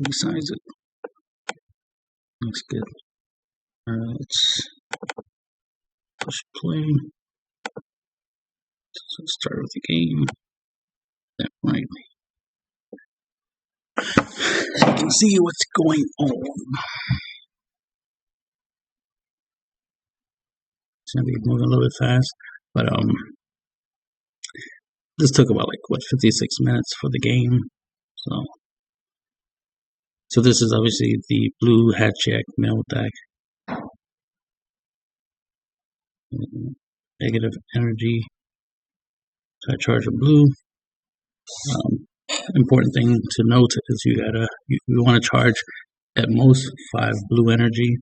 resize it. Looks good. Let's push play. So let's start with the game. That right. So you can see what's going on. It's gonna be moving a little bit fast, but this took about 56 minutes for the game. So this is obviously the blue Hatchhyack mill deck. Negative energy. So I charge a blue. Important thing to note is you want to charge at most 5 blue energy.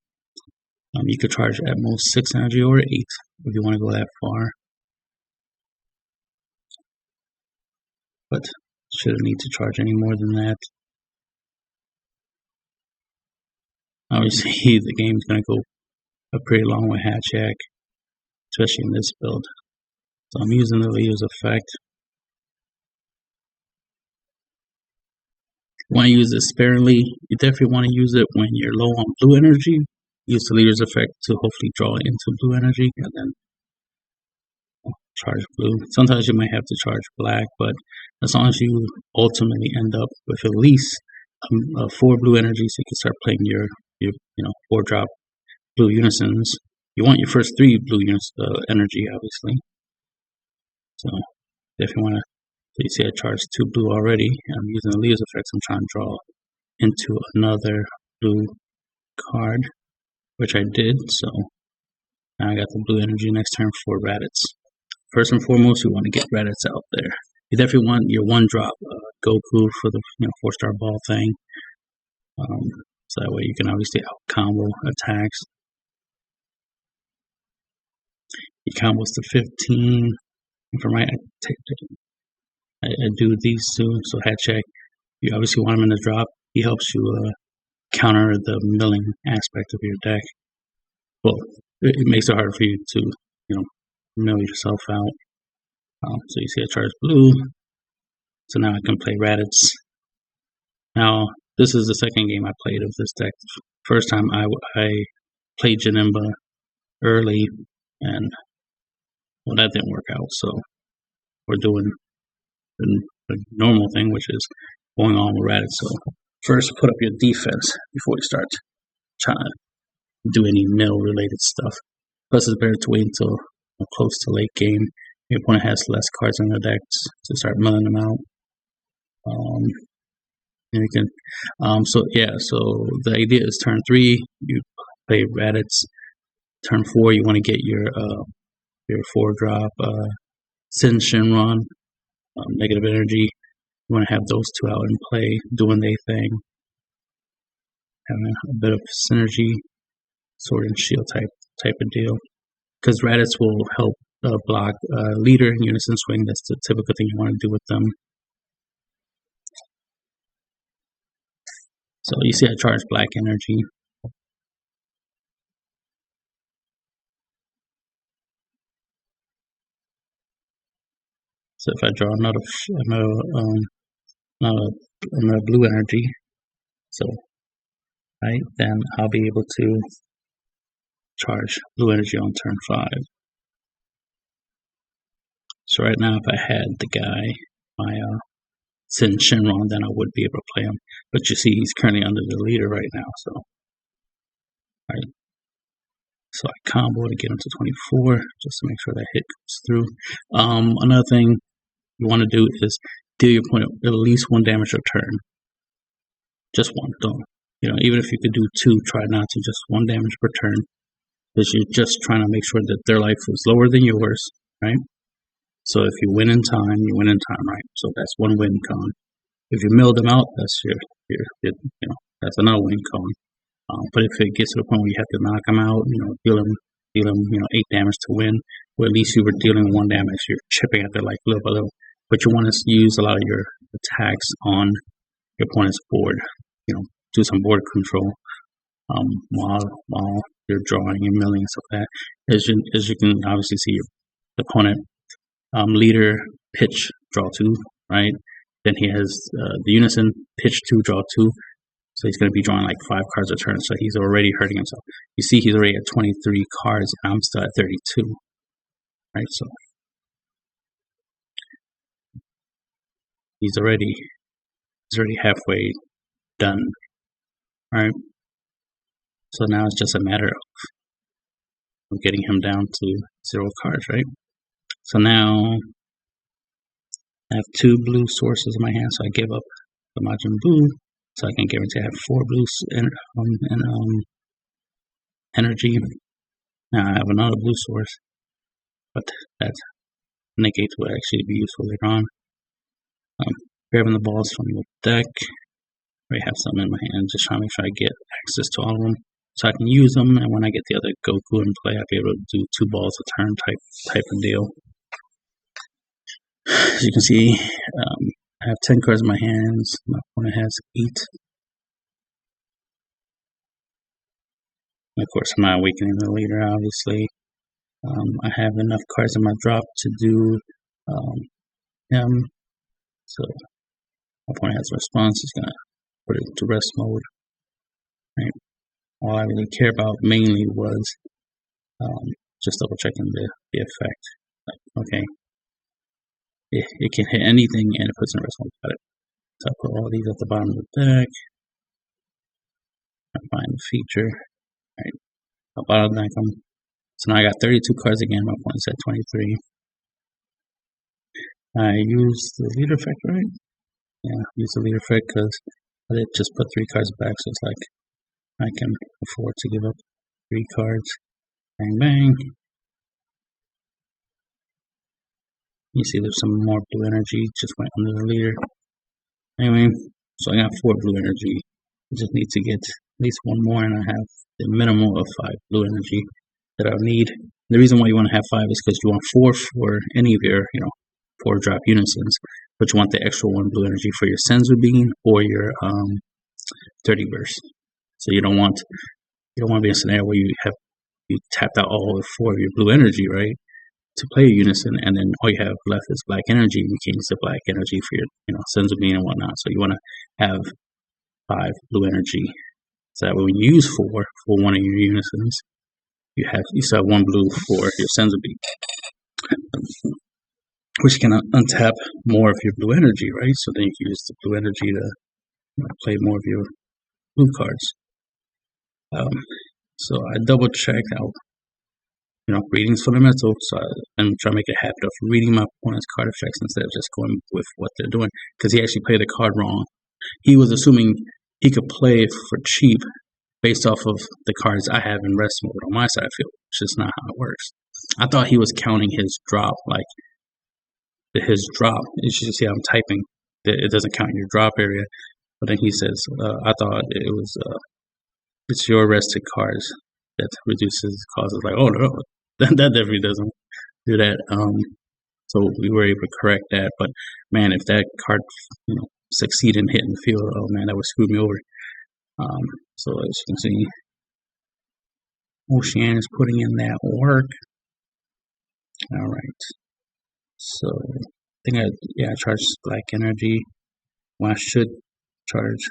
You could charge at most 6 energy or 8 if you want to go that far. But shouldn't need to charge any more than that. Obviously, the game's going to go a pretty long with Hatchhyack, especially in this build. So I'm using the Leo's effect. You want to use it sparingly. You definitely want to use it when you're low on blue energy. Use the leader's effect to hopefully draw it into blue energy and then charge blue. Sometimes you might have to charge black, but as long as you ultimately end up with at least 4 blue energies, you can start playing your 4-drop blue unisons. You want your first 3 blue energy, obviously. So if you want to, so you see I charged 2 blue already. I'm using the Leo's effects. I'm trying to draw into another blue card, which I did. So now I got the blue energy next turn for Raditz. First and foremost, you want to get Raditz out there. You definitely want your 1-drop Goku for the 4-star ball thing. So that way you can obviously out combo attacks. He combos to 15. And from right, I do these two. So Hatchhyack, you obviously want him in the drop. He helps you counter the milling aspect of your deck. Well, it makes it harder for you to, mill yourself out. So you see I charge blue. So now I can play Raditz. Now, this is the second game I played of this deck. First time I played Janemba early, and well, that didn't work out. So we're doing the normal thing, which is going on with Raditz. So first, put up your defense before you start trying to do any mill-related stuff. Plus, it's better to wait until close to late game. Your opponent has less cards in their decks to start milling them out. And you can, so the idea is turn 3, you play Raditz. Turn 4, you want to get your 4-drop Sin Shinron, negative energy. You want to have those 2 out in play, doing their thing. Having a bit of synergy, sword and shield type of deal. Because Raditz will help block leader unison swing. That's the typical thing you want to do with them. So you see I charge black energy. So if I draw another blue energy, so right, then I'll be able to charge blue energy on turn 5. So right now, if I had the guy, my Sin Shinron, then I would be able to play him. But you see, he's currently under the leader right now. So, right. So I combo to get him to 24, just to make sure that hit comes through. Another thing you want to do is deal your opponent at least 1 damage a turn. Just 1. Don't, even if you could do 2, try not to. Just 1 damage per turn. Because you're just trying to make sure that their life is lower than yours, right? So if you win in time, you win in time, right? So that's 1 win con. If you mill them out, that's your that's another win con. But if it gets to the point where you have to knock them out, deal them 8 damage to win, or at least you were dealing 1 damage, you're chipping at their life little by little. But you want to use a lot of your attacks on your opponent's board. Do some board control while you're drawing and milling and stuff like that. As you can obviously see, your opponent leader pitch draw 2, right? Then he has the unison pitch 2 draw 2. So he's going to be drawing like 5 cards a turn. So he's already hurting himself. You see, he's already at 23 cards, and I'm still at 32. Right, so he's already halfway done. Right. So now it's just a matter of getting him down to 0 cards, right? So now I have 2 blue sources in my hand, so I give up the Majin Blue, so I can guarantee I have 4 blues in energy. Now I have another blue source, but that negates would actually be useful later on. Grabbing the balls from the deck. I have some in my hand, just trying to make sure I get access to all of them, so I can use them. And when I get the other Goku in play, I'll be able to do 2 balls a turn type of deal. As you can see, I have 10 cards in my hands. My opponent has 8. And of course, I'm not awakening the leader, obviously. I have enough cards in my drop to do him. So my opponent has a response. He's going to put it into rest mode. Right. All I really care about mainly was just double checking the effect. Like, okay. It can hit anything and it puts in rest mode. Got it. So I put all these at the bottom of the deck. I find the feature. Right. I'll bottom deck them. So now I got 32 cards again. My opponent's at 23. I use the leader effect, right? Yeah, use the leader effect because I did just put 3 cards back, so it's like I can afford to give up 3 cards. Bang, bang. You see there's some more blue energy just went under the leader. Anyway, so I got 4 blue energy. I just need to get at least 1 more, and I have the minimum of 5 blue energy that I'll need. The reason why you want to have 5 is because you want 4 for any of your, 4 drop unisons, but you want the extra 1 blue energy for your Senzu Bean or your 30 burst. So you don't want to be in a scenario where you tapped out all 4 of your blue energy, right, to play a unison, and then all you have left is black energy. You can use the black energy for your Senzu Bean and whatnot. So you want to have 5 blue energy, so that when you use 4 for one of your unisons, you still have 1 blue for your Senzu Bean, which can untap more of your blue energy, right? So then you can use the blue energy to play more of your blue cards. So I double checked out, readings fundamental. So I'm trying to make a habit of reading my opponent's card effects instead of just going with what they're doing, because he actually played the card wrong. He was assuming he could play it for cheap based off of the cards I have in rest mode on my side of the field, which is not how it works. I thought he was counting his drop, like his drop. You should see how I'm typing. It doesn't count your drop area. But then he says, I thought it was, it's your rested cards that reduces causes. Like, oh no, that definitely doesn't do that. So we were able to correct that. But man, if that card, succeeded in hitting the field, oh man, that would screw me over. So as you can see, Ocean is putting in that work. All right. So I think I charged black energy when I should charge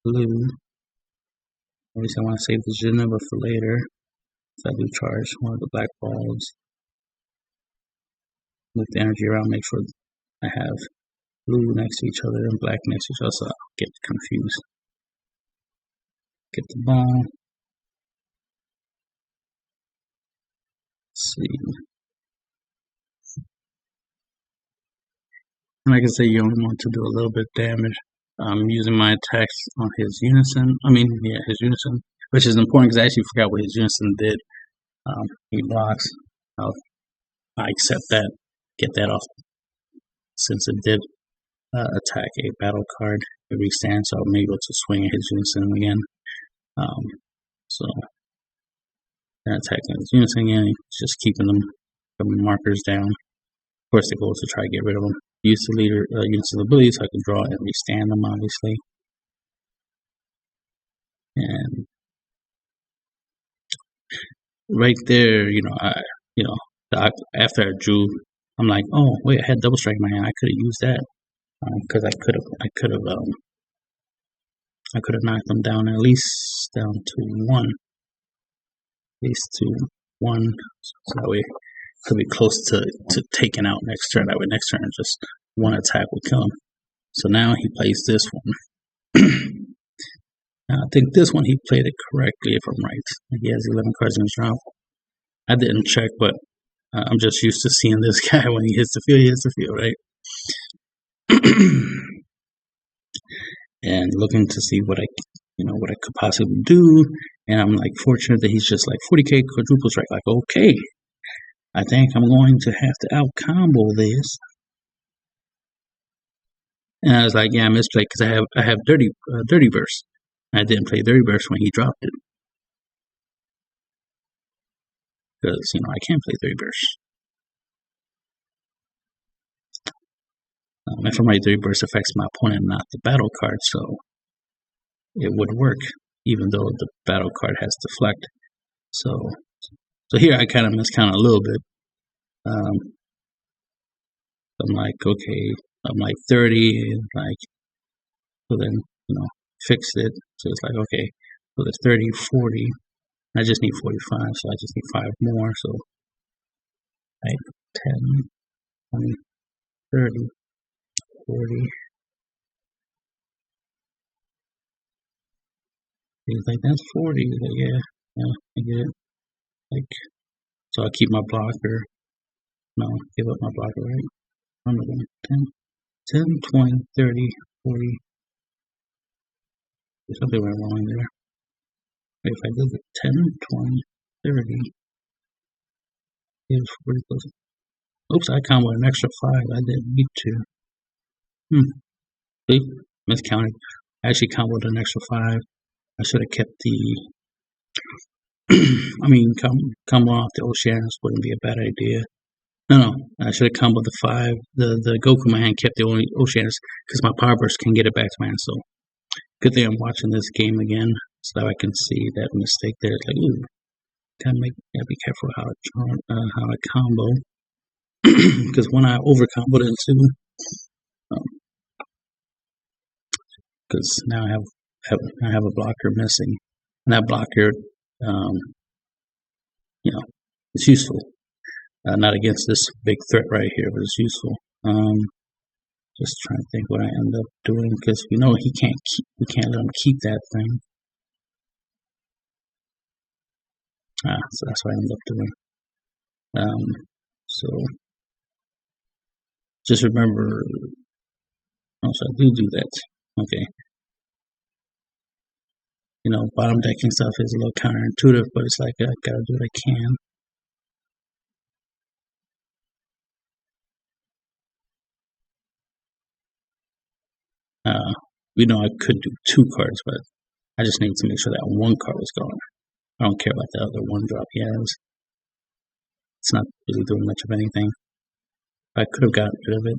blue. Obviously, I want to save the Geneva for later. So I do charge one of the black balls. Move the energy around, make sure I have blue next to each other and black next to each other, so I'll get confused. Get the ball. Let's see. And like I say, you only want to do a little bit of damage. I'm using my attacks on his unison. His unison, which is important because I actually forgot what his unison did. He blocks. I accept that. Get that off. Since it did attack a battle card, it restands, so I'm able to swing his unison again. So then attacking his unison again, just keeping the markers down. Of course, the goal is to try to get rid of them. Use the leader unison ability so I can draw and restand them, obviously. And right there, after I drew, I'm like, oh wait, I had double strike in my hand. I could have used that because I could have I could have knocked him down at least down to 1. At least to 1. So that way it could be close to taking out next turn. That way next turn just one attack would kill him. So now he plays this one. Now I think this one he played it correctly if I'm right. He has 11 cards in his draw. I didn't check, but I'm just used to seeing this guy when he hits the field, right? And looking to see what I could possibly do. And I'm like fortunate that he's just like 40k quadruple strike. Like, okay, I think I'm going to have to out combo this. And I was like, yeah, I misplayed because I have dirty burst. I didn't play dirty burst when he dropped it because I can't play dirty burst. If I'm right, dirty burst affects my opponent, not the battle card, so it would work, even though the battle card has deflect. So here I kind of miscount a little bit. I'm like, okay, I'm like 30, like, so then, fix it. So it's like, okay, so there's 30, 40. I just need 45, so I just need 5 more. So, like, 10, 20, 30, 40. He's like, that's 40. He's like, yeah, I get it. Like, so I'll keep my blocker. No, give up my blocker, right? I'm going 10, 20, 30, 40. There's something went wrong there. If I did the 10, 20, 30, gives 40 plus. Oops, I comboed an extra 5. I didn't need to. See? Miscounted. I actually comboed an extra 5. I should have kept the. I mean, combo off the Oceanus wouldn't be a bad idea. No, I should have comboed the 5. The Goku in my hand kept the only Oceanus because my power burst can get it back to my hand. So good thing I'm watching this game again so that I can see that mistake there. It's like, ooh, gotta be careful how I combo because when I over comboed it too, because now I have a blocker missing, and that blocker, it's useful. Not against this big threat right here, but it's useful. Just trying to think what I end up doing because we know we can't let him keep that thing. So that's what I end up doing. So just remember. Also, I do that. Okay. Bottom decking stuff is a little counterintuitive, but it's like I gotta do what I can. We know I could do 2 cards, but I just need to make sure that 1 card was gone. I don't care about the other 1 drop he has. It's not really doing much of anything. I could have gotten rid of it.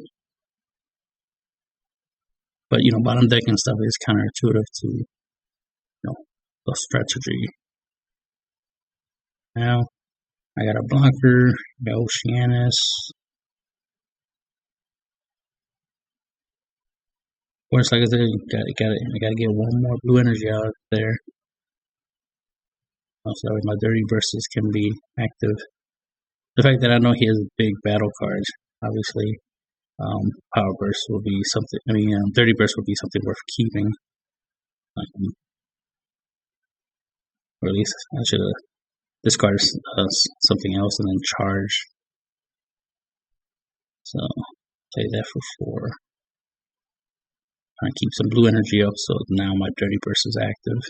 But, bottom decking stuff is counterintuitive to, the strategy. Now, I got a blocker, I got Oceanus. Of course, like I said, I gotta get 1 more blue energy out there. So my dirty verses can be active. The fact that I know he has big battle cards, obviously, power burst will be something. I mean, dirty burst will be something worth keeping. Or at least I should have discarded something else and then charge. So play that for 4. Trying to keep some blue energy up, so now my dirty burst is active.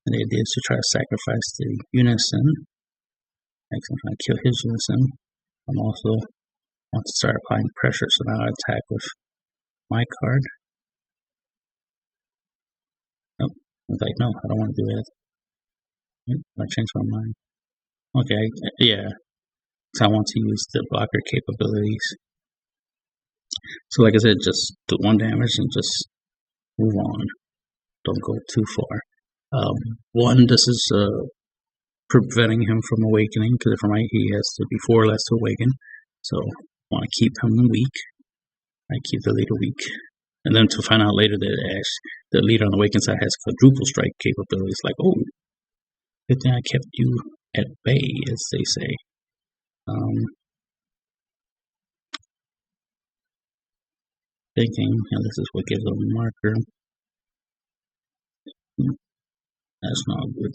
And the idea is to try to sacrifice the Unison. Next, I'm trying to kill his Unison. I'm also want to start applying pressure, so now I attack with my card. Nope. I was like, no, I don't want to do that. I changed my mind. Okay, yeah. So I want to use the blocker capabilities. So like I said, just do 1 damage and just move on. Don't go too far. 1, this is preventing him from awakening, because if I'm right, he has to be 4 less to awaken. So I want to keep him weak. I keep the leader weak. And then to find out later that the leader on the Awakened side has quadruple strike capabilities, like, oh, good thing I kept you at bay, as they say. Thinking, and this is what gives them a marker. That's not good.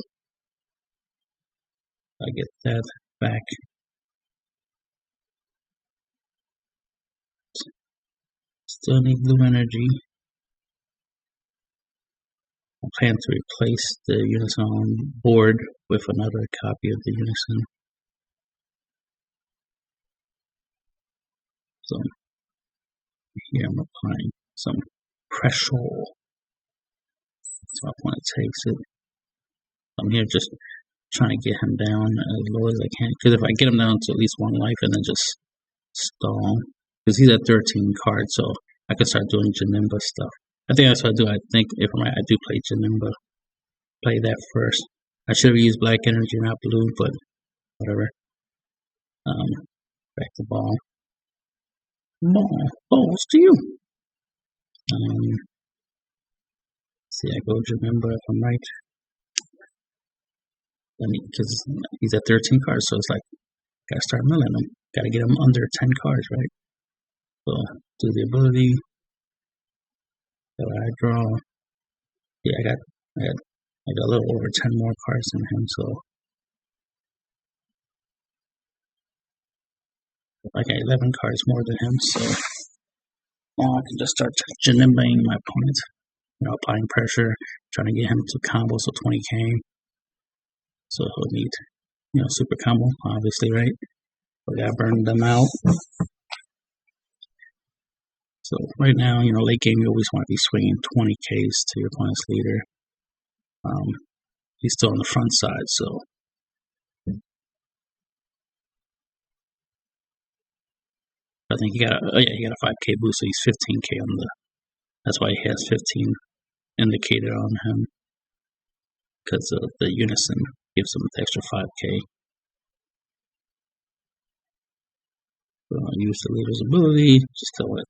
I get that back. Still need blue energy. I plan to replace the Unison on board with another copy of the Unison. So here I'm applying some pressure. So when it takes it, I'm here just trying to get him down as low as I can. Because if I get him down to at least one life and then just stall, because he's at 13 cards, so I can start doing Janemba stuff. I think that's what I do. I think if I'm right, I do play Janemba. Play that first. I should have used black energy, not blue, but whatever. Back the ball. Balls to you. See, I go Janemba if I'm right. Because he's at 13 cards, so it's like, gotta start milling him. Gotta get him under 10 cards, right? So, do the ability. So I draw. Yeah, I got a little over 10 more cards than him, so I got 11 cards more than him, so now I can just start Janembaing my opponent. Applying pressure, trying to get him to combo, so 20k. So he'll need, super combo, obviously, right? We gotta burn them out. So right now, late game, you always want to be swinging 20Ks to your opponent's leader. He's still on the front side, so I think he got a 5K boost, so he's 15K on the. That's why he has 15 indicated on him, because the Unison gives him the extra 5K. So I'll use the leader's ability, just to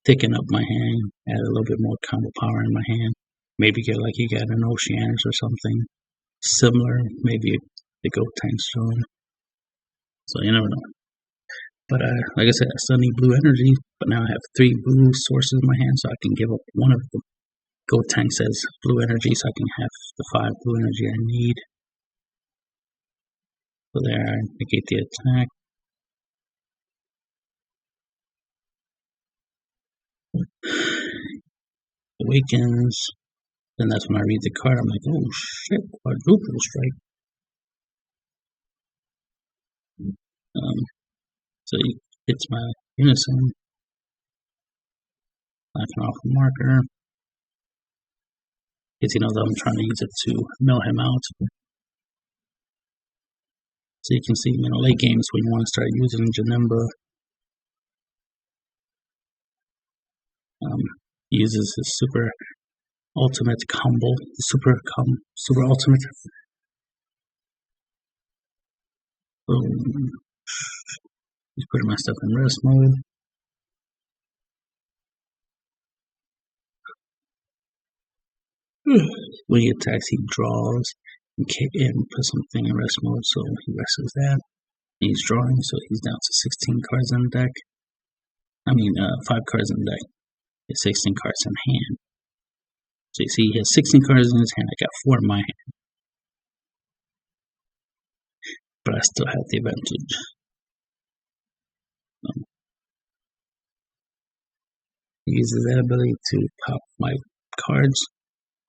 thicken up my hand, add a little bit more combo power in my hand. Maybe get like you got an Oceanus or something similar, maybe the Go Tank Stone. So you never know. But like I said, I still need blue energy, but now I have 3 blue sources in my hand, so I can give up one of them. Go Tank says blue energy, so I can have the 5 blue energy I need. So there, I negate the attack. Awakens. Then that's when I read the card. I'm like, oh shit, quadruple strike. So he hits my Unison. Knocking off a marker. Because he knows that I'm trying to use it to mill him out. So you can see, late games when you want to start using Janemba. He uses his super ultimate combo, super ultimate. Boom. He's putting my stuff in rest mode. When he attacks, he draws and puts something in rest mode, so he rests that. He's drawing, so he's down to 16 cards in the deck. 5 cards in the deck. He has 16 cards in hand. So you see, he has 16 cards in his hand. I got 4 in my hand. But I still have the advantage. He uses that ability to pop my cards.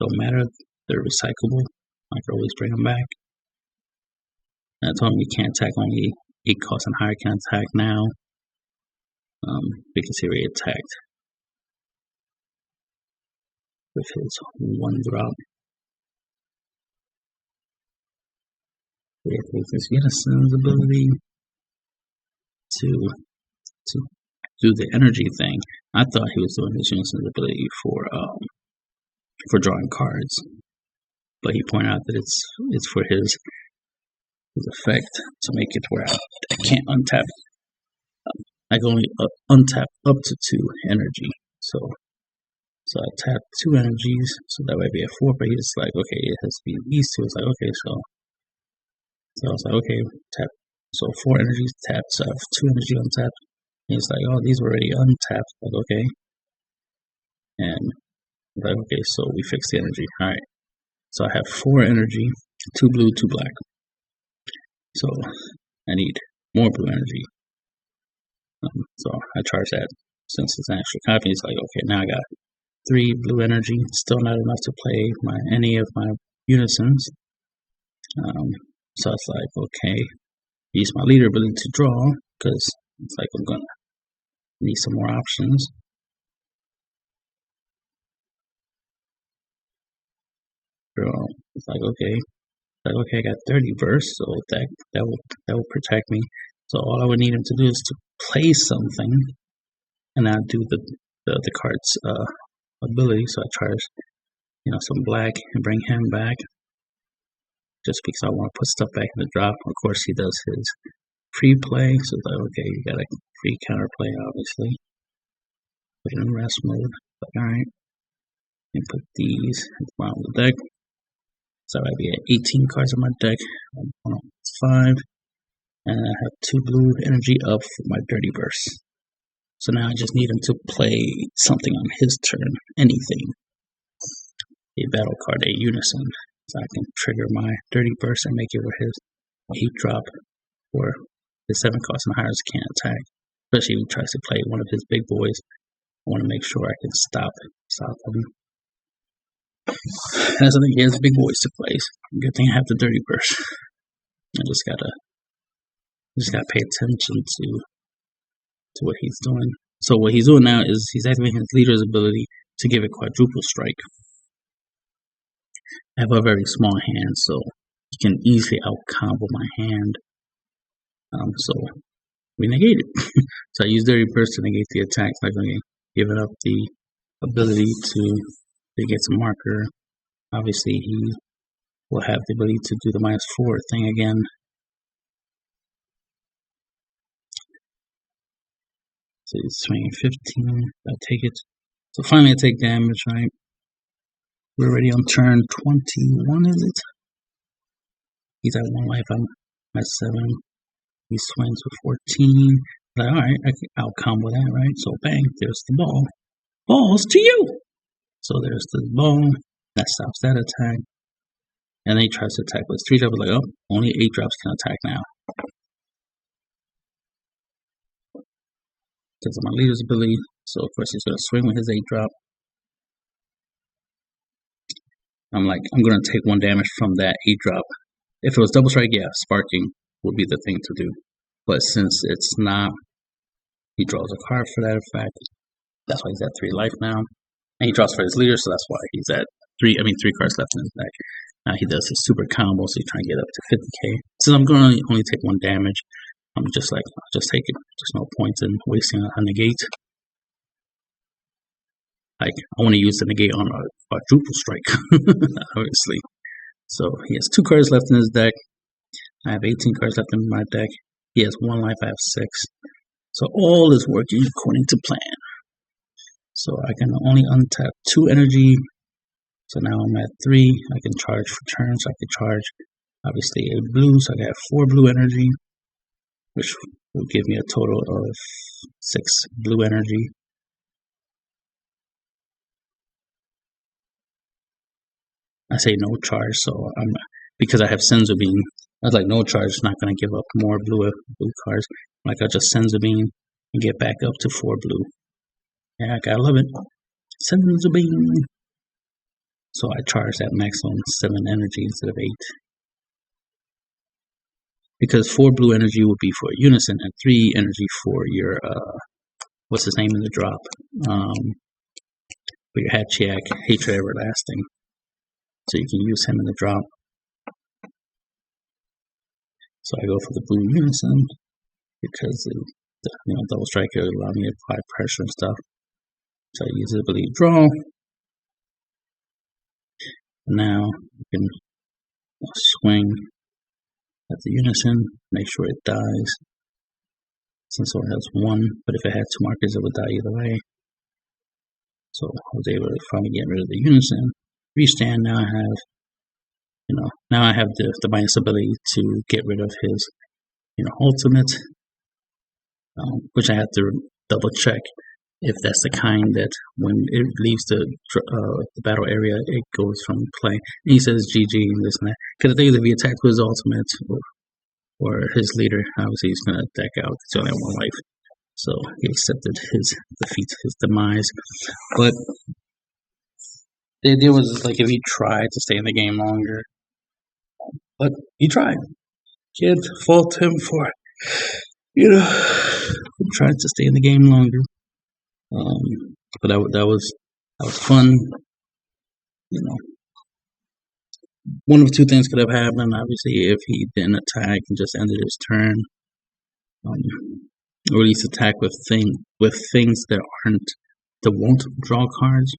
Don't matter, they're recyclable. I can always bring them back. And I told him you can't attack, only 8 costs and higher can attack now. Because he already attacked with his 1 drop. With his Unison's ability to do the energy thing. I thought he was doing his Unison's ability for drawing cards, but he pointed out that it's for his effect to make it where I can't untap. I can only untap up to 2 energy. So So I tap 2 energies, so that way I be at 4, but he's like, okay, it has to be these 2. It's like, okay, so I was like, okay, tap. So 4 energies tapped, so I have 2 energy untapped. And he's like, oh, these were already untapped. Like, okay. And like, okay, so we fixed the energy. Alright. So I have 4 energy, 2 blue, 2 black. So I need more blue energy. So I charge that since it's an extra copy. It's like, okay, now I got 3 blue energy. Still not enough to play any of my unisons. So it's like, okay, use my leader ability to draw, because it's like I'm gonna need some more options. Draw. It's like, okay, I got 30 bursts, so that will protect me. So all I would need him to do is to play something, and I do the card's ability. So I charge, some black and bring him back, just because I want to put stuff back in the drop. Of course, he does his pre-play, so it's like, okay, you got a free counterplay, obviously. Put it in rest mode. Like, alright, and put these at the bottom of the deck. So I'd be at 18 cards in my deck. 5, and I have 2 blue energy up for my dirty burst. So now I just need him to play something on his turn, anything. A battle card, a unison. So I can trigger my dirty burst and make it where his 8 drop or his 7 cost and higher can't attack. Especially if he tries to play one of his big boys. I want to make sure I can stop him. That's the thing, he has big boys to play. Good thing I have the dirty burst. I just gotta pay attention to what he's doing. So what he's doing now is he's activating his leader's ability to give it quadruple strike. I have a very small hand, so you can easily out combo my hand. So we negate it. So I use dirty burst to negate the attack. Like I'm giving up the ability to get some marker. Obviously, he will have the ability to do the -4 thing again. So he's swinging 15. I take it. So finally, I take damage. Right. We're already on turn 21. Is it? He's at 1 life. I'm at 7. He swings with 14. Like, all right, I can out combo that, right? So bang, there's the ball. Balls to you. So there's the ball. That stops that attack. And then he tries to attack with 3 drops. Like, oh, only 8 drops can attack now. Because of my leader's ability. So of course he's going to swing with his 8 drop. I'm going to take 1 damage from that 8 drop. If it was double strike, yeah, sparking would be the thing to do. But since it's not, he draws a card for that effect. That's why he's at 3 life now. And he draws for his leader, so that's why he's at 3 cards left in his deck. Now he does his super combo, so he's trying to get up to 50k. Since I'm going to only take 1 damage, I'm just like, I'll just take it. There's no point in wasting a negate. Like, I want to use the negate on a quadruple strike, obviously. So he has 2 cards left in his deck. I have 18 cards left in my deck. He has 1 life, I have 6. So all is working according to plan. So I can only untap 2 energy. So now I'm at 3. I can charge for turns. I can charge, obviously, a blue. So I have 4 blue energy, which will give me a total of 6 blue energy. I say no charge, so because I have Senzu Bean, I was like, no charge is not going to give up more blue cards. Like, I'll just Senzu Bean and get back up to 4 blue. Yeah, I gotta love it. Senzu Bean. So I charge that maximum 7 energy instead of 8. Because 4 blue energy would be for Unison and 3 energy for your, what's his name in the drop? For your Hatchhyack, Hatred Everlasting. So you can use him in the drop. So I go for the blue Unison because the double striker will allow me to apply pressure and stuff. So I use the ability to draw. And now you can swing at the Unison, make sure it dies. Since it only has 1, but if it had 2 markers, it would die either way. So I was able to finally get rid of the unison. Restand, now I have the minus ability to get rid of his, ultimate, which I have to double check if that's the kind that when it leaves the battle area, it goes from play. And he says GG and this and that. Because the thing is, if he attacks with his ultimate or his leader, obviously he's going to deck out. He's only have 1 life. So he accepted his defeat, his demise. But the idea was like if he tried to stay in the game longer. But he tried. Can't fault him for, trying to stay in the game longer. But that was fun. One of 2 things could have happened. Obviously, if he didn't attack and just ended his turn, or at least attack with things that won't draw cards,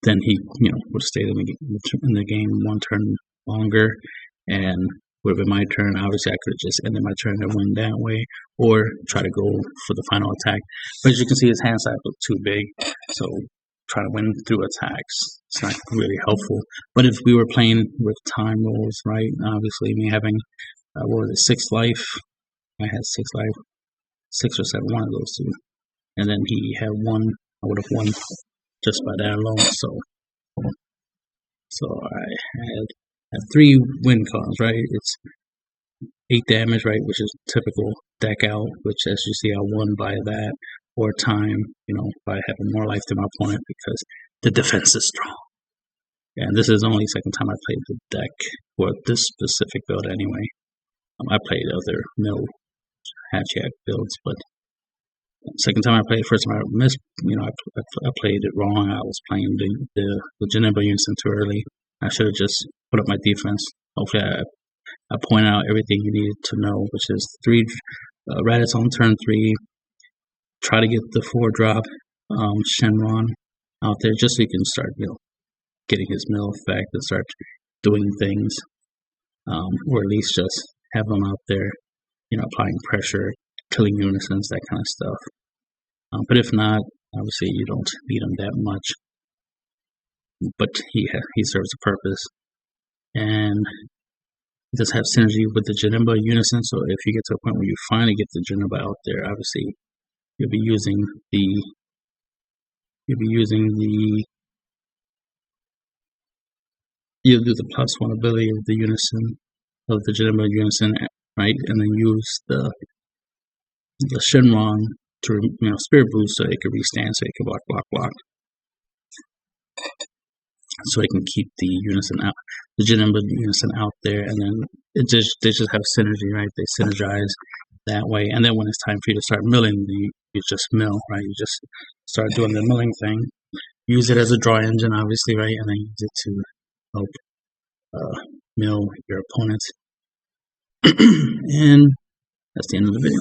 then he would have stayed in the game 1 turn longer, and would have been my turn. Obviously, I could have just ended my turn and win that way, or try to go for the final attack. But as you can see, his hand size was too big, so trying to win through attacks, it's not really helpful. But if we were playing with time rules, right, obviously me having, 6 life, I had 6 life, 6 or 7, one of those 2. And then he had 1, I would have won just by that alone. So I had 3 win cons, right? It's 8 damage, right, which is typical deck out, which as you see I won by that, or time, by having more life than my opponent because the defense is strong. And this is only the second time I played the deck, or this specific build anyway. I played other mill Hatchhyack builds, but second time I played, first time I missed, I played it wrong. I was playing the Jiren unison too early. I should have just put up my defense. Hopefully I point out everything you needed to know, which is 3 Raditz on turn 3. Try to get the 4-drop Shenron out there just so you can start, getting his mill effect and start doing things, or at least just have him out there, applying pressure, killing unisons, that kind of stuff. But if not, obviously you don't need him that much. But he serves a purpose, and he does have synergy with the Jiren unison. So if you get to a point where you finally get the Jiren out there, obviously you'll do the +1 ability of the unison, of the Jiren unison, right, and then use the Shenron to spirit boost so it can restand, so it can block. So it can keep the unison out, the Jiren unison out there, and then they just have synergy, right? They synergize that way, and then when it's time for you to start milling, you just mill, right? You just start doing the milling thing. Use it as a draw engine, obviously, right? And then use it to help mill your opponent. And that's the end of the video.